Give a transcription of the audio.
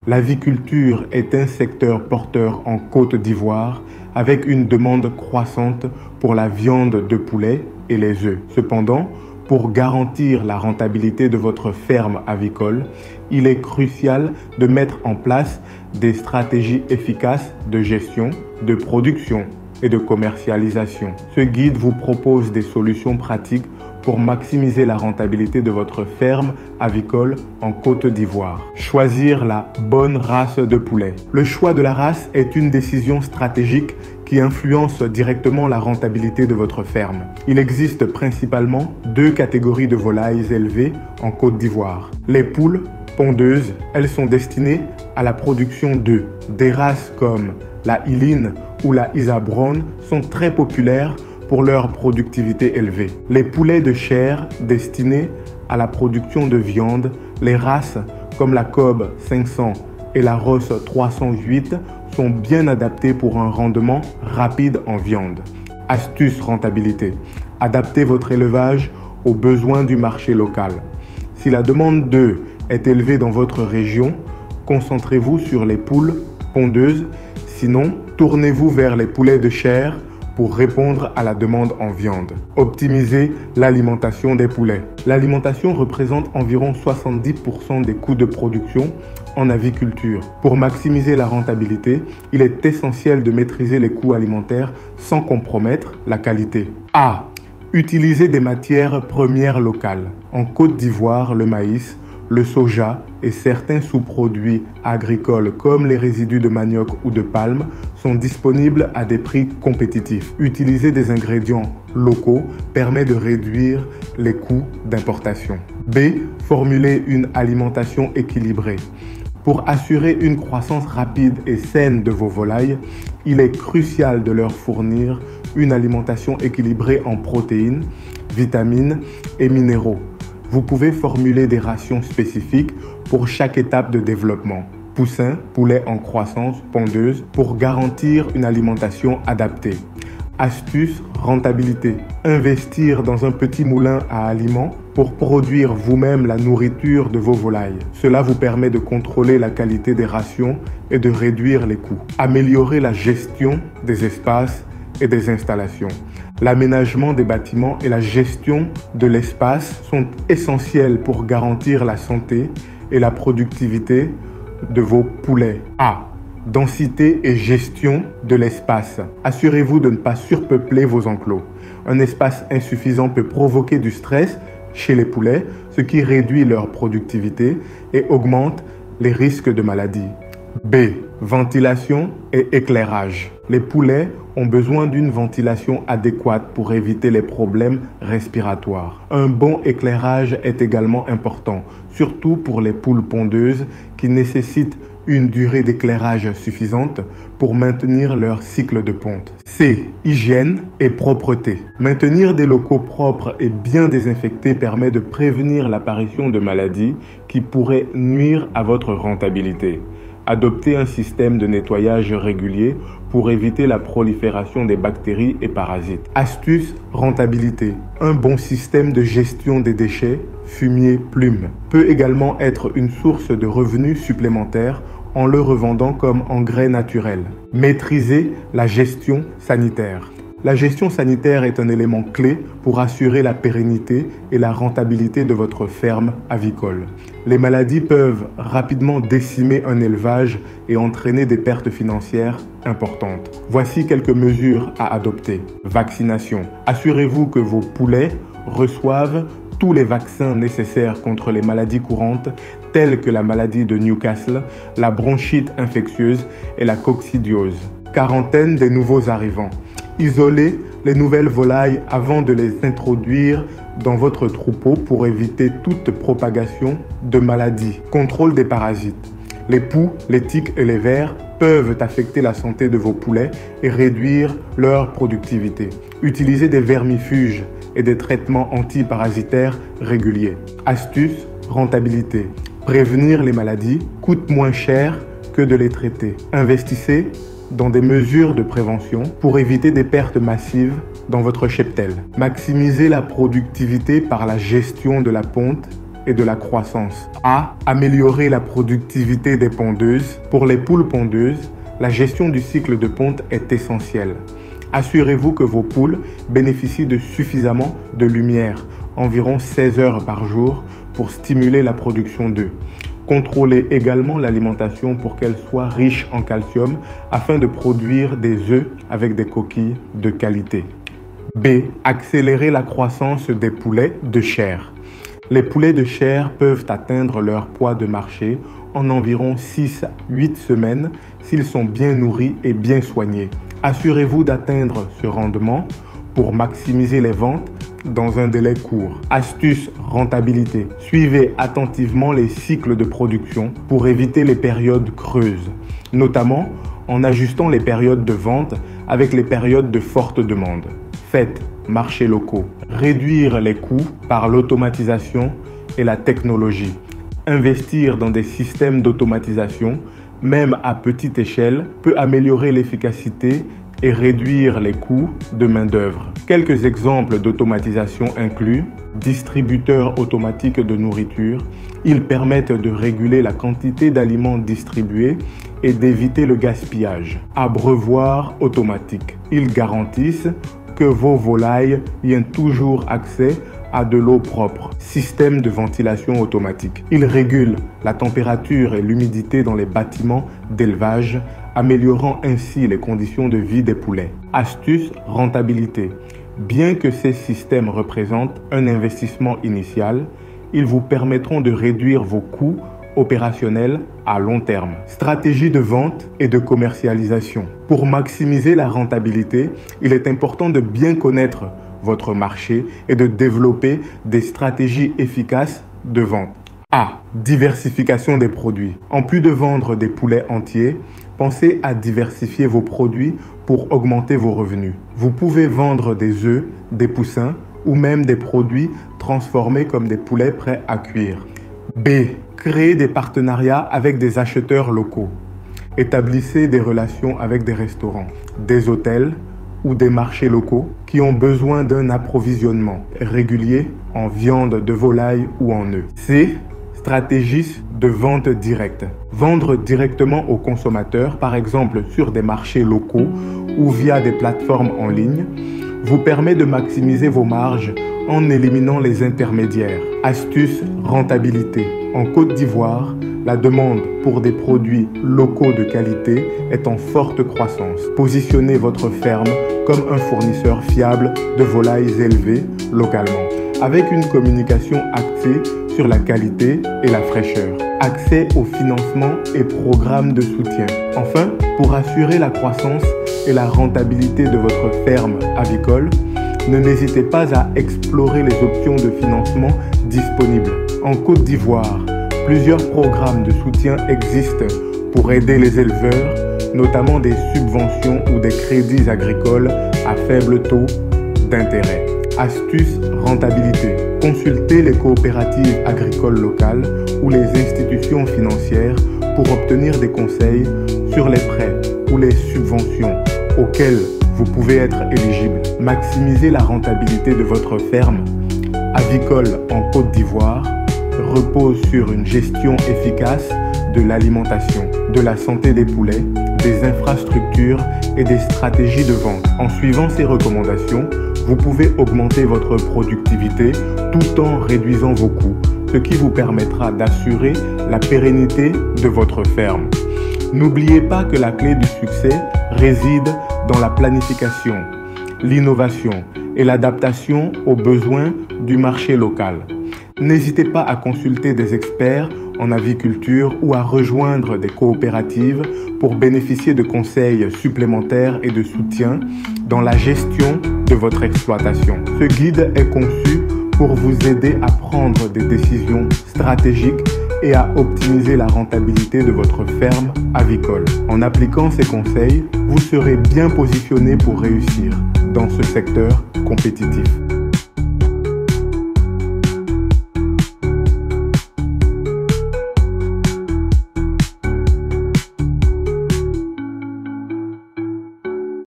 L'aviculture est un secteur porteur en Côte d'Ivoire avec une demande croissante pour la viande de poulet et les œufs. Cependant, pour garantir la rentabilité de votre ferme avicole, il est crucial de mettre en place des stratégies efficaces de gestion, de production et de commercialisation. Ce guide vous propose des solutions pratiques pour maximiser la rentabilité de votre ferme avicole en Côte d'Ivoire. Choisir la bonne race de poulet. Le choix de la race est une décision stratégique qui influence directement la rentabilité de votre ferme. Il existe principalement deux catégories de volailles élevées en Côte d'Ivoire. Les poules pondeuses, elles sont destinées à la production d'œufs. Des races comme la Iline ou la Isa Brown sont très populaires pour leur productivité élevée. Les poulets de chair destinés à la production de viande, les races comme la Cobb 500 et la Ross 308 sont bien adaptés pour un rendement rapide en viande. Astuce rentabilité. Adaptez votre élevage aux besoins du marché local. Si la demande d'œufs est élevée dans votre région, concentrez-vous sur les poules pondeuses. Sinon, tournez-vous vers les poulets de chair pour répondre à la demande en viande. Optimisez l'alimentation des poulets. L'alimentation représente environ 70% des coûts de production en aviculture. Pour maximiser la rentabilité, il est essentiel de maîtriser les coûts alimentaires sans compromettre la qualité. A. Utilisez des matières premières locales. En Côte d'Ivoire, le maïs, le soja et certains sous-produits agricoles comme les résidus de manioc ou de palme sont disponibles à des prix compétitifs. Utiliser des ingrédients locaux permet de réduire les coûts d'importation. B. Formuler une alimentation équilibrée. Pour assurer une croissance rapide et saine de vos volailles, il est crucial de leur fournir une alimentation équilibrée en protéines, vitamines et minéraux. Vous pouvez formuler des rations spécifiques pour chaque étape de développement. Poussins, poulets en croissance, pondeuses, pour garantir une alimentation adaptée. Astuce, rentabilité. Investir dans un petit moulin à aliments pour produire vous-même la nourriture de vos volailles. Cela vous permet de contrôler la qualité des rations et de réduire les coûts. Améliorer la gestion des espaces et des installations. L'aménagement des bâtiments et la gestion de l'espace sont essentiels pour garantir la santé et la productivité de vos poulets. A. Densité et gestion de l'espace. Assurez-vous de ne pas surpeupler vos enclos. Un espace insuffisant peut provoquer du stress chez les poulets, ce qui réduit leur productivité et augmente les risques de maladies. B. Ventilation et éclairage. Les poulets ont besoin d'une ventilation adéquate pour éviter les problèmes respiratoires. Un bon éclairage est également important, surtout pour les poules pondeuses qui nécessitent une durée d'éclairage suffisante pour maintenir leur cycle de ponte. C. Hygiène et propreté. Maintenir des locaux propres et bien désinfectés permet de prévenir l'apparition de maladies qui pourraient nuire à votre rentabilité. Adoptez un système de nettoyage régulier pour éviter la prolifération des bactéries et parasites. Astuce, rentabilité. Un bon système de gestion des déchets, fumier, plumes, peut également être une source de revenus supplémentaires en le revendant comme engrais naturel. Maîtrisez la gestion sanitaire. La gestion sanitaire est un élément clé pour assurer la pérennité et la rentabilité de votre ferme avicole. Les maladies peuvent rapidement décimer un élevage et entraîner des pertes financières importantes. Voici quelques mesures à adopter. Vaccination. Assurez-vous que vos poulets reçoivent tous les vaccins nécessaires contre les maladies courantes telles que la maladie de Newcastle, la bronchite infectieuse et la coccidiose. Quarantaine des nouveaux arrivants. Isolez les nouvelles volailles avant de les introduire dans votre troupeau pour éviter toute propagation de maladies. Contrôle des parasites. Les poux, les tiques et les vers peuvent affecter la santé de vos poulets et réduire leur productivité. Utilisez des vermifuges et des traitements antiparasitaires réguliers. Astuce, rentabilité. Prévenir les maladies coûte moins cher que de les traiter. Investissez dans des mesures de prévention pour éviter des pertes massives dans votre cheptel. Maximisez la productivité par la gestion de la ponte et de la croissance. A. Améliorer la productivité des pondeuses. Pour les poules pondeuses, la gestion du cycle de ponte est essentielle. Assurez-vous que vos poules bénéficient de suffisamment de lumière, environ 16 heures par jour, pour stimuler la production d'œufs. Contrôlez également l'alimentation pour qu'elle soit riche en calcium afin de produire des œufs avec des coquilles de qualité. B. Accélérer la croissance des poulets de chair. Les poulets de chair peuvent atteindre leur poids de marché en environ 6 à 8 semaines s'ils sont bien nourris et bien soignés. Assurez-vous d'atteindre ce rendement pour maximiser les ventes dans un délai court. Astuce rentabilité. Suivez attentivement les cycles de production pour éviter les périodes creuses, notamment en ajustant les périodes de vente avec les périodes de forte demande. Faites marchés locaux. Réduire les coûts par l'automatisation et la technologie. Investir dans des systèmes d'automatisation, même à petite échelle, peut améliorer l'efficacité et réduire les coûts de main-d'œuvre. Quelques exemples d'automatisation incluent distributeurs automatiques de nourriture. Ils permettent de réguler la quantité d'aliments distribués et d'éviter le gaspillage. Abreuvoirs automatiques. Ils garantissent que vos volailles aient toujours accès à de l'eau propre. Système de ventilation automatique. Il régule la température et l'humidité dans les bâtiments d'élevage, améliorant ainsi les conditions de vie des poulets. Astuce rentabilité. Bien que ces systèmes représentent un investissement initial, ils vous permettront de réduire vos coûts opérationnels à long terme. Stratégie de vente et de commercialisation. Pour maximiser la rentabilité, il est important de bien connaître votre marché et de développer des stratégies efficaces de vente. A. Diversification des produits. En plus de vendre des poulets entiers, pensez à diversifier vos produits pour augmenter vos revenus. Vous pouvez vendre des œufs, des poussins ou même des produits transformés comme des poulets prêts à cuire. B. Créer des partenariats avec des acheteurs locaux. Établissez des relations avec des restaurants, des hôtels ou des marchés locaux qui ont besoin d'un approvisionnement régulier en viande de volaille ou en œufs. C. Stratégie de vente directe. Vendre directement aux consommateurs, par exemple sur des marchés locaux ou via des plateformes en ligne, vous permet de maximiser vos marges en éliminant les intermédiaires. Astuce rentabilité. En Côte d'Ivoire, la demande pour des produits locaux de qualité est en forte croissance. Positionnez votre ferme comme un fournisseur fiable de volailles élevées localement, avec une communication axée sur la qualité et la fraîcheur. Accès au financement et programmes de soutien. Enfin, pour assurer la croissance et la rentabilité de votre ferme avicole, n'hésitez pas à explorer les options de financement disponibles. En Côte d'Ivoire, plusieurs programmes de soutien existent pour aider les éleveurs, notamment des subventions ou des crédits agricoles à faible taux d'intérêt. Astuce rentabilité. Consultez les coopératives agricoles locales ou les institutions financières pour obtenir des conseils sur les prêts ou les subventions auxquels vous pouvez être éligible. Maximisez la rentabilité de votre ferme avicole en Côte d'Ivoire repose sur une gestion efficace de l'alimentation, de la santé des poulets, des infrastructures et des stratégies de vente. En suivant ces recommandations, vous pouvez augmenter votre productivité tout en réduisant vos coûts, ce qui vous permettra d'assurer la pérennité de votre ferme. N'oubliez pas que la clé du succès réside dans la planification, l'innovation et l'adaptation aux besoins du marché local. N'hésitez pas à consulter des experts en aviculture ou à rejoindre des coopératives pour bénéficier de conseils supplémentaires et de soutien dans la gestion de votre exploitation. Ce guide est conçu pour vous aider à prendre des décisions stratégiques et à optimiser la rentabilité de votre ferme avicole. En appliquant ces conseils, vous serez bien positionné pour réussir dans ce secteur compétitif.